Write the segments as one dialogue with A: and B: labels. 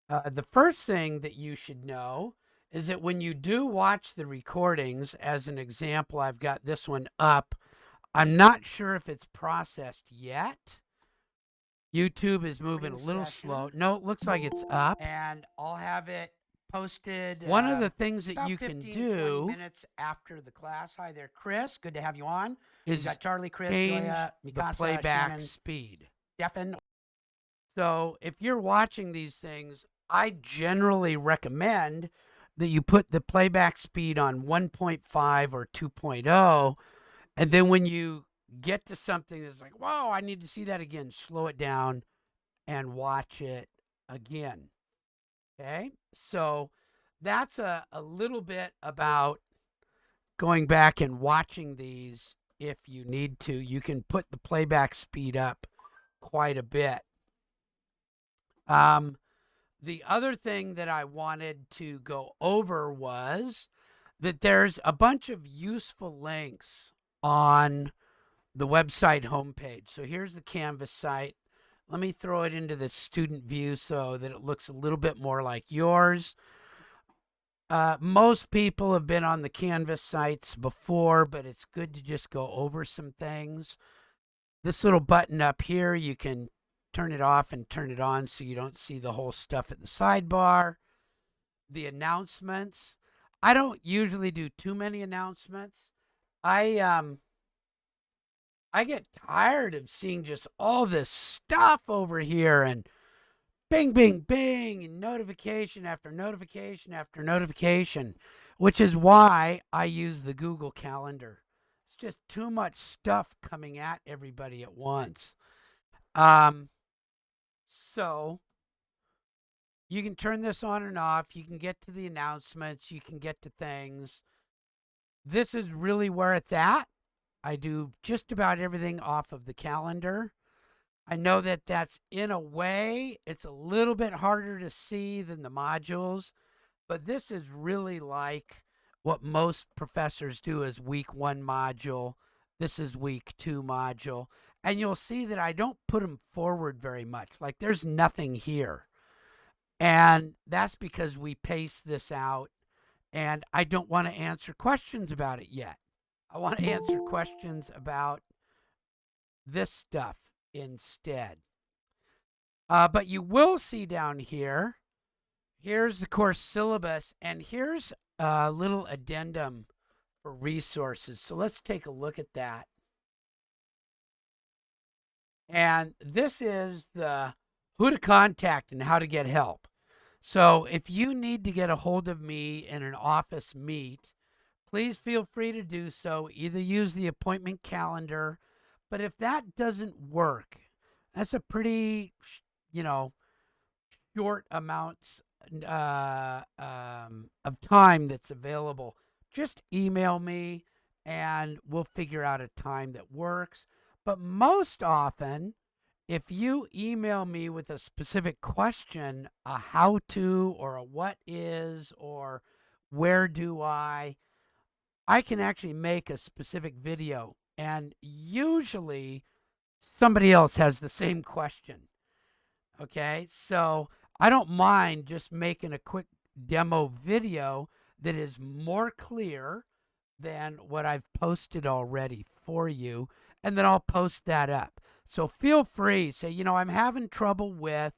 A: The first thing that you should know is that when you do watch the recordings, as an example, I've got this one up. I'm not sure if it's processed yet. YouTube is moving a little slow. No, it looks like it's up. And I'll have it posted. One of the things that you can do 20 minutes after the class. Hi there, Chris. Good to have you on. Is got Charlie, Chris, change Joya, Mikasa, the playback Shannon, speed. Stefan. So if you're watching these things, I generally recommend that you put the playback speed on 1.5 or 2.0. And then when you get to something that's like, whoa, I need to see that again, slow it down and watch it again. Okay. So that's a little bit about going back and watching these if you need to. You can put the playback speed up quite a bit. The other thing that I wanted to go over was that there's a bunch of useful links on the website homepage. So here's the Canvas site. Let me throw it into the student view so that it looks a little bit more like yours. Most people have been on the Canvas sites before, but it's good to just go over some things. This little button up here, you can turn it off and turn it on so you don't see the whole stuff at the sidebar. The announcements. I don't usually do too many announcements. I get tired of seeing just all this stuff over here and bing, bing, bing, and notification after notification after notification, which is why I use the Google Calendar. It's just too much stuff coming at everybody at once. So you can turn this on and off. You can get to the announcements. You can get to things. This is really where it's at. I do just about everything off of the calendar. I know that that's, in a way, it's a little bit harder to see than the modules, but this is really like what most professors do as week 1 module. This is week 2 module. And you'll see that I don't put them forward very much. Like there's nothing here. And that's because we pace this out and I don't want to answer questions about it yet. I want to answer questions about this stuff instead. But you will see down here, here's the course syllabus, and here's a little addendum for resources. So let's take a look at that. And this is the who to contact and how to get help. So if you need to get a hold of me in an office meet, please feel free to do so. Either use the appointment calendar, but if that doesn't work, that's a pretty, short amounts of time that's available. Just email me and we'll figure out a time that works. But most often, if you email me with a specific question, a how to or a what is or where do I can actually make a specific video. And usually somebody else has the same question. Okay, so I don't mind just making a quick demo video that is more clear than what I've posted already for you, and then I'll post that up. So feel free, say, I'm having trouble with,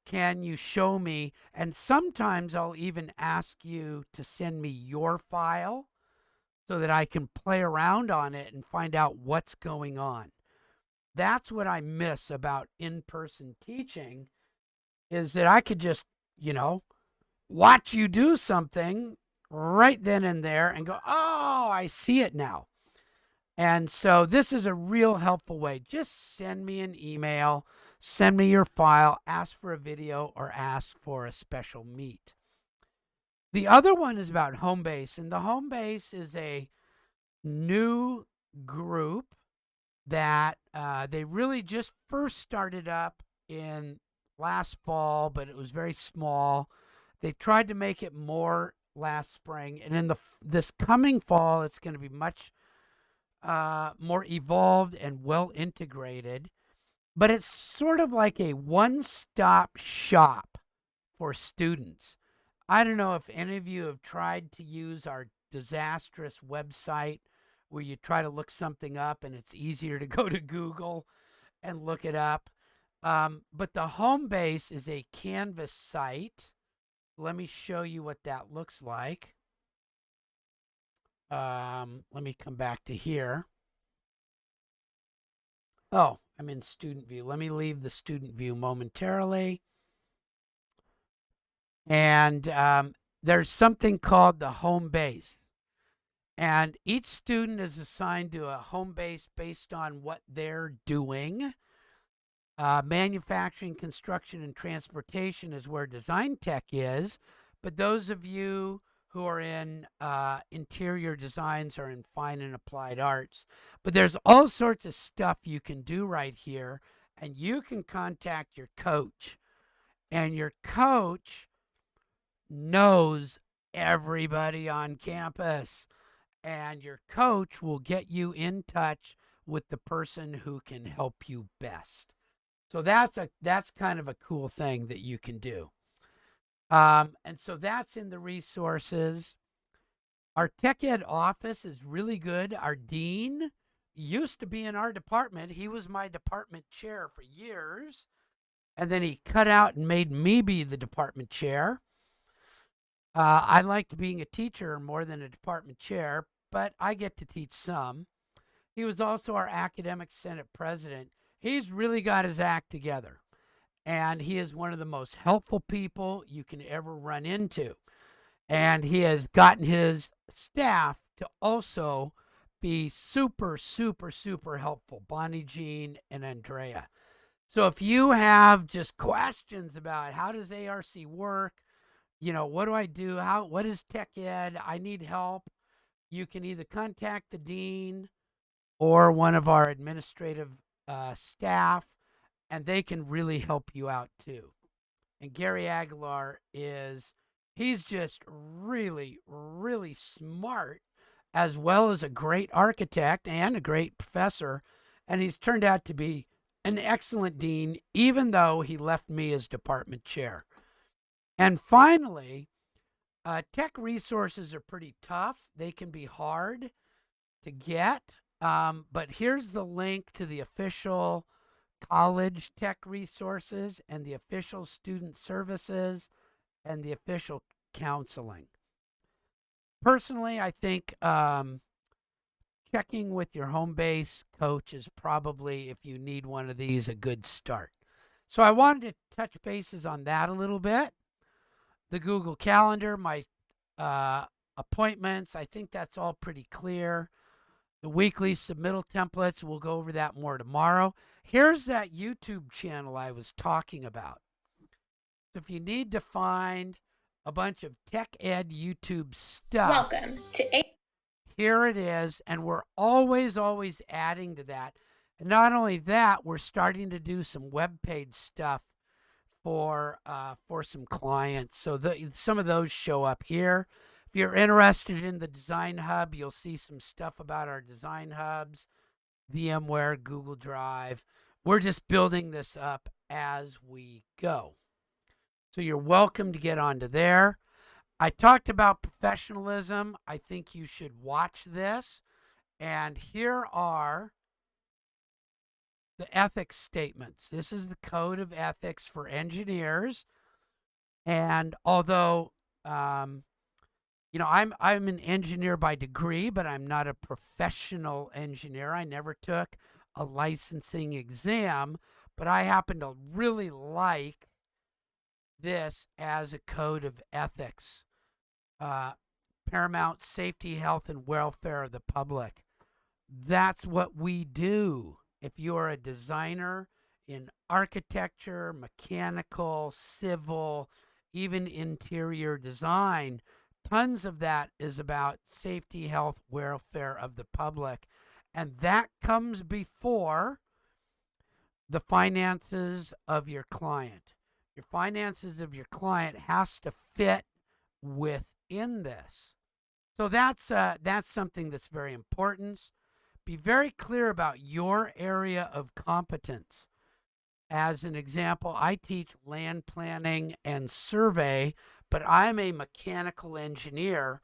A: can you show me? And sometimes I'll even ask you to send me your file so that I can play around on it and find out what's going on. That's what I miss about in-person teaching, is that I could just, watch you do something right then and there and go, oh, I see it now. And so this is a real helpful way. Just send me an email, send me your file, ask for a video, or ask for a special meet. The other one is about Homebase, and the Homebase is a new group that they really just first started up in last fall, but it was very small. They tried to make it more last spring, and in this coming fall, it's going to be much more evolved and well integrated. But it's sort of like a one-stop shop for students. I don't know if any of you have tried to use our disastrous website where you try to look something up and it's easier to go to Google and look it up. But the home base is a Canvas site. Let me show you what that looks like. Let me come back to here. Oh, I'm in student view. Let me leave the student view momentarily. And there's something called the home base. And each student is assigned to a home base based on what they're doing. Manufacturing, construction, and transportation is where design tech is. But those of you who are in interior designs or in fine and applied arts. But there's all sorts of stuff you can do right here. And you can contact your coach. And your coach knows everybody on campus. And your coach will get you in touch with the person who can help you best. So that's kind of a cool thing that you can do. And so that's in the resources. Our tech ed office is really good. Our dean used to be in our department. He was my department chair for years. And then he cut out and made me be the department chair. I liked being a teacher more than a department chair, but I get to teach some. He was also our academic senate president. He's really got his act together. And he is one of the most helpful people you can ever run into. And he has gotten his staff to also be super, super, super helpful. Bonnie Jean and Andrea. So if you have just questions about how does ARC work, what do I do? What is tech ed? I need help. You can either contact the dean or one of our administrative staff, and they can really help you out too. And Gary Aguilar he's just really, really smart, as well as a great architect and a great professor. And he's turned out to be an excellent dean, even though he left me as department chair. And finally, tech resources are pretty tough. They can be hard to get. But here's the link to the official college tech resources and the official student services and the official counseling. Personally, I think checking with your home base coach is probably, if you need one of these, a good start. So I wanted to touch bases on that a little bit. The Google Calendar, my appointments, I think that's all pretty clear. The weekly submittal templates, we'll go over that more tomorrow. Here's that YouTube channel I was talking about. So if you need to find a bunch of tech ed YouTube stuff,
B: welcome to
A: here it is, and we're always adding to that. And not only that, we're starting to do some web page stuff for some clients. So some of those show up here. If you're interested in the Design Hub, you'll see some stuff about our Design Hubs, VMware, Google Drive. We're just building this up as we go. So you're welcome to get onto there. I talked about professionalism. I think you should watch this. And here are the ethics statements. This is the code of ethics for engineers. And although I'm an engineer by degree, but I'm not a professional engineer. I never took a licensing exam, but I happen to really like this as a code of ethics. Paramount safety, health, and welfare of the public. That's what we do. If you're a designer in architecture, mechanical, civil, even interior design, tons of that is about safety, health, welfare of the public. And that comes before the finances of your client. Your finances of your client has to fit within this. So that's something that's very important. Be very clear about your area of competence. As an example, I teach land planning and survey, but I'm a mechanical engineer,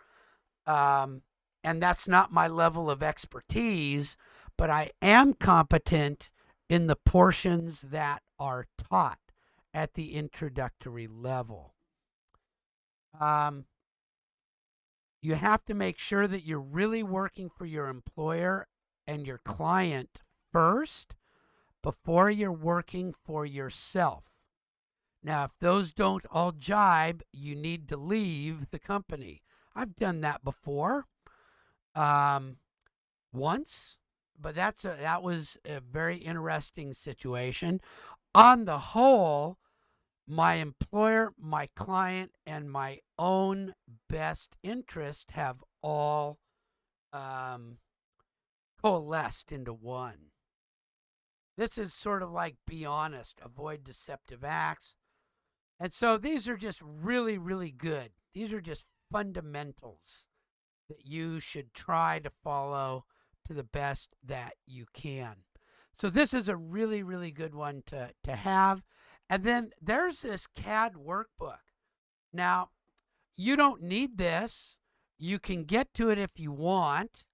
A: um, and that's not my level of expertise, but I am competent in the portions that are taught at the introductory level. Um, you have to make sure that you're really working for your employer and your client first before you're working for yourself. Now, if those don't all jibe, you need to leave the company. I've done that before, um, once, but that was a very interesting situation. On the whole, my employer, my client, and my own best interest have all um, coalesced into one. This is sort of like be honest, avoid deceptive acts. And so these are just really, really good. These are just fundamentals that you should try to follow to the best that you can. So this is a really, really good one to have. And then there's this CAD workbook. Now, you don't need this. You can get to it if you want.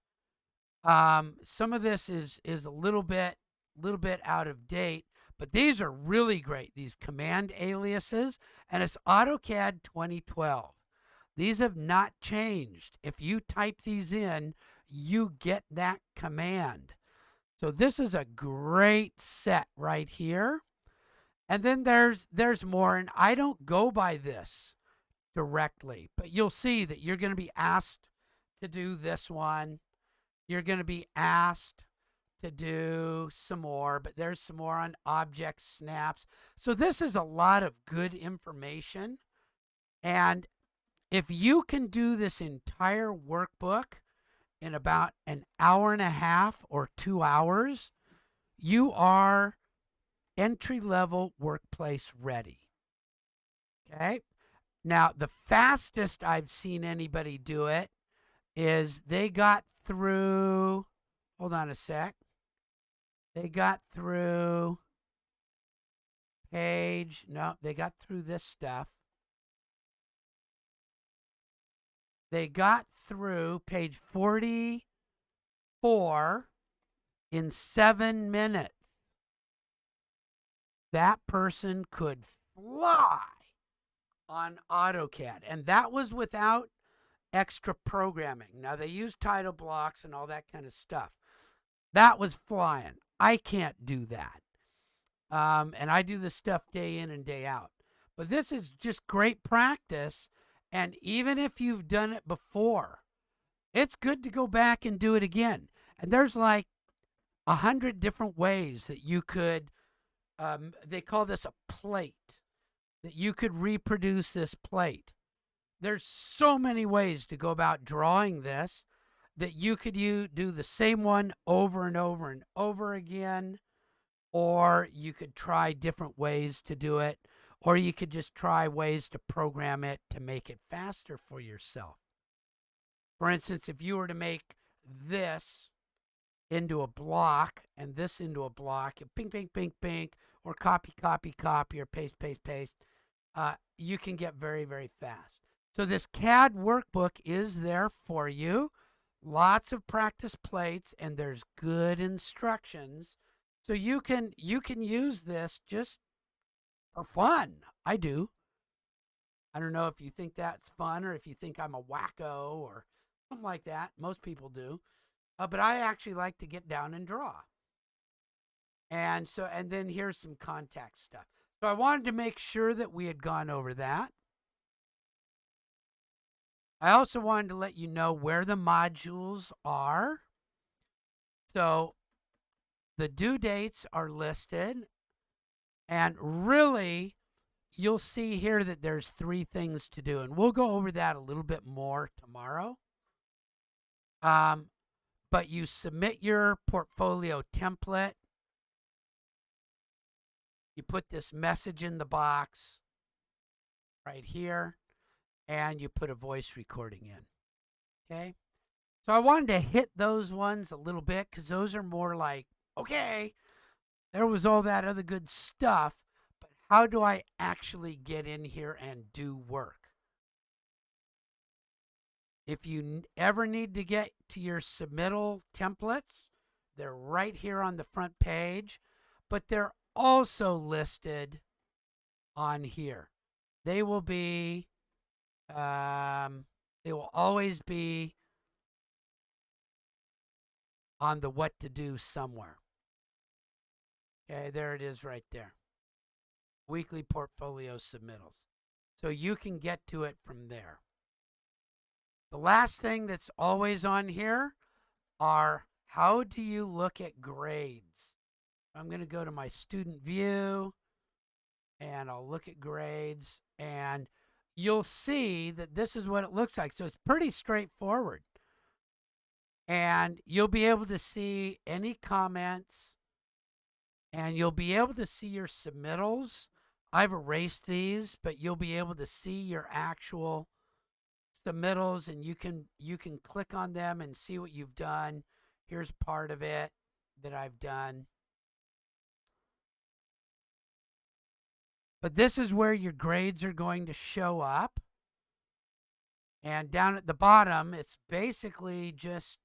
A: Some of this is a little bit out of date, but these are really great. These command aliases, and it's AutoCAD 2012. These have not changed. If you type these in, you get that command. So this is a great set right here. And then there's more, and I don't go by this directly, but you'll see that you're going to be asked to do this one. You're going to be asked to do some more, but there's some more on object snaps. So this is a lot of good information. And if you can do this entire workbook in about an hour and a half or 2 hours, you are entry level workplace ready. Okay. Now, the fastest I've seen anybody do it is they got through, hold on a sec. They got through they got through this stuff. They got through page 44 in 7 minutes. That person could fly on AutoCAD, and that was without extra programming. Now, they use title blocks and all that kind of stuff. That was flying. I can't do that. And I do this stuff day in and day out. But this is just great practice. And even if you've done it before, it's good to go back and do it again. And there's like 100 different ways that you could, they call this a plate, that you could reproduce this plate. There's so many ways to go about drawing this that you could do the same one over and over and over again, or you could try different ways to do it, or you could just try ways to program it to make it faster for yourself. For instance, if you were to make this into a block and this into a block, you ping, ping, ping, ping, or copy, copy, copy, or paste, paste, paste, you can get very, very fast. So this CAD workbook is there for you. Lots of practice plates, and there's good instructions. So you can use this just for fun. I do. I don't know if you think that's fun or if you think I'm a wacko or something like that. Most people do. But I actually like to get down and draw. And then here's some contact stuff. So I wanted to make sure that we had gone over that. I also wanted to let you know where the modules are. So the due dates are listed. And really, you'll see here that there's 3 things to do. And we'll go over that a little bit more tomorrow. But you submit your portfolio template. You put this message in the box right here, and you put a voice recording in. Okay? So I wanted to hit those ones a little bit because those are more like, okay, There was all that other good stuff, but how do I actually get in here and do work? If you ever need to get to your submittal templates, they're right here on the front page, but they're also listed on here. They will be, they will always be on the what to do somewhere. Okay, there it is right there. Weekly portfolio submittals. So you can get to it from there. The last thing that's always on here are how do you look at grades? I'm going to go to my student view and I'll look at grades and you'll see that this is what it looks like. So it's pretty straightforward. And you'll be able to see any comments and you'll be able to see your submittals. I've erased these, but you'll be able to see your actual submittals and you can click on them and see what you've done. Here's part of it that I've done. But this is where your grades are going to show up. And down at the bottom, it's basically just,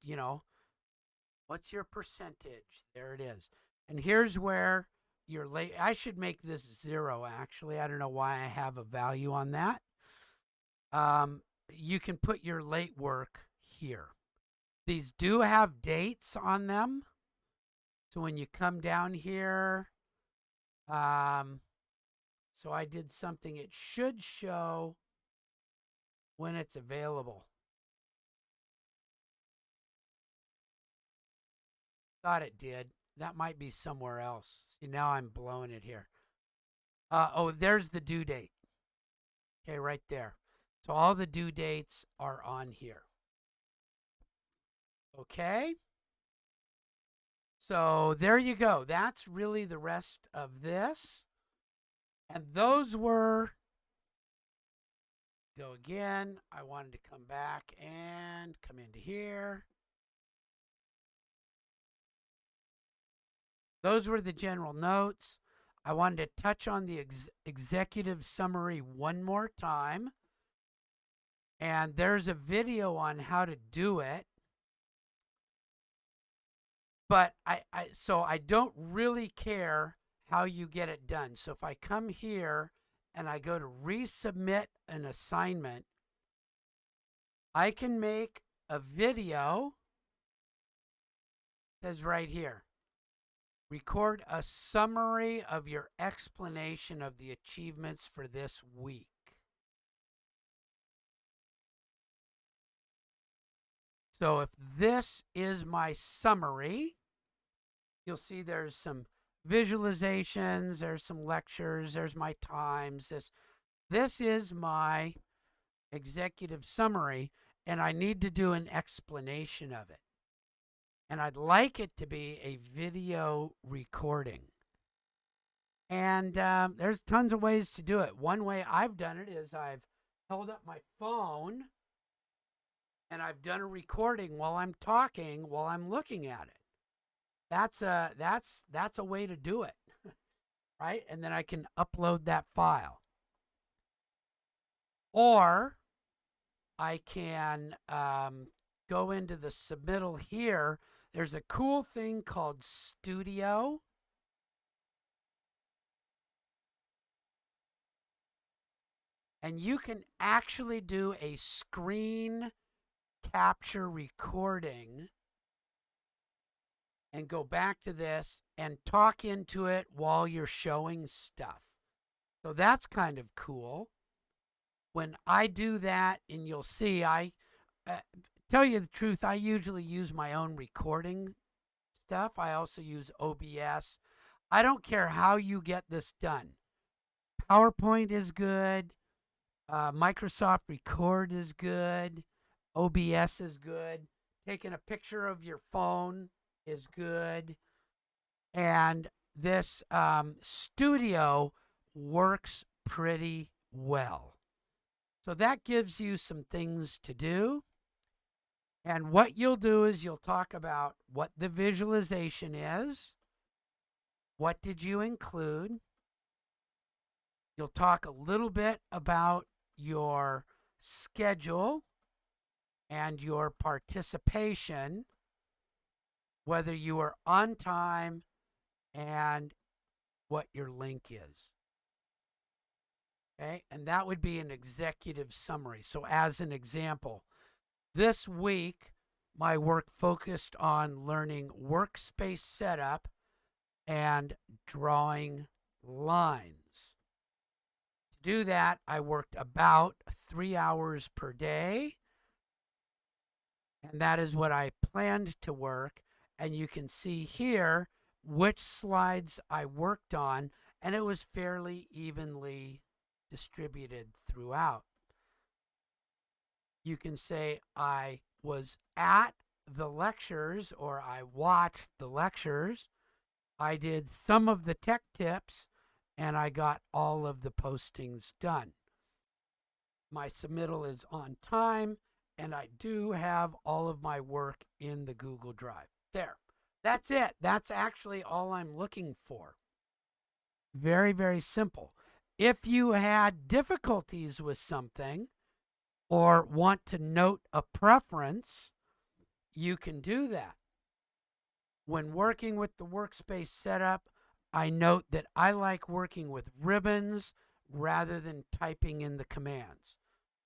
A: what's your percentage? There it is. And here's where your late, I should make this 0 actually. I don't know why I have a value on that. You can put your late work here. These do have dates on them. So when you come down here, so I did something, it should show when it's available. Thought it did. That might be somewhere else. See, now I'm blowing it here. Oh, there's the due date. Okay, right there. So all the due dates are on here. Okay. So there you go. That's really the rest of this. And those were, go again. I wanted to come back and come into here. Those were the general notes. I wanted to touch on the executive summary one more time. And there's a video on how to do it. But so I don't really care how you get it done. So if I come here and I go to resubmit an assignment, I can make a video. It says right here, record a summary of your explanation of the achievements for this week. So if this is my summary, you'll see there's some visualizations, there's some lectures, there's my times. This is my executive summary, and I need to do an explanation of it. And I'd like it to be a video recording. And there's tons of ways to do it. One way I've done it is I've held up my phone and I've done a recording while I'm talking, while I'm looking at it. That's a way to do it, right? And then I can upload that file. Or I can go into the submittal here. There's a cool thing called Studio. And you can actually do a screen capture recording and go back to this and talk into it while you're showing stuff. So that's kind of cool. When I do that, and you'll see, I tell you the truth, I usually use my own recording stuff. I also use OBS. I don't care how you get this done. PowerPoint is good. Microsoft Record is good. OBS is good. Taking a picture of your phone is good. And this Studio works pretty well. So that gives you some things to do. And what you'll do is you'll talk about what the visualization is. What did you include? You'll talk a little bit about your schedule and your participation, whether you are on time, and what your link is. Okay, and that would be an executive summary. So, as an example, this week my work focused on learning workspace setup and drawing lines. To do that, I worked about 3 hours per day, and that is what I planned to work. And you can see here which slides I worked on, and it was fairly evenly distributed throughout. You can say I was at the lectures or I watched the lectures. I did some of the tech tips and I got all of the postings done. My submittal is on time and I do have all of my work in the Google Drive. There. That's it. That's actually all I'm looking for. Very, very simple. If you had difficulties with something or want to note a preference, you can do that. When working with the workspace setup, I note that I like working with ribbons rather than typing in the commands.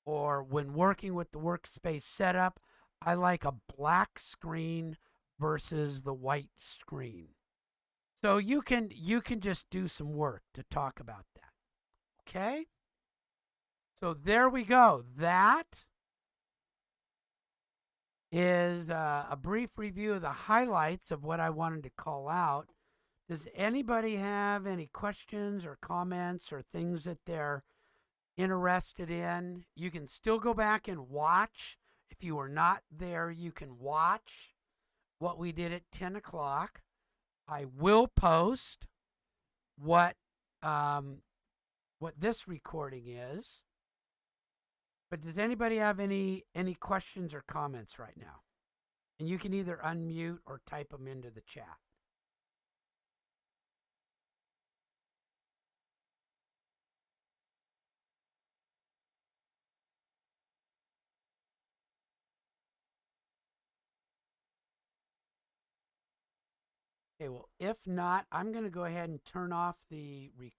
A: Or when working with the workspace setup, I like a black screen versus the white screen. So you can just do some work to talk about that. Okay? So there we go. That is a brief review of the highlights of what I wanted to call out. Does anybody have any questions or comments or things that they're interested in? You can still go back and watch. If you were not there, you can watch what we did at 10 o'clock. I will post what this recording is. But does anybody have any questions or comments right now? And you can either unmute or type them into the chat. Okay, well, if not, I'm going to go ahead and turn off the record.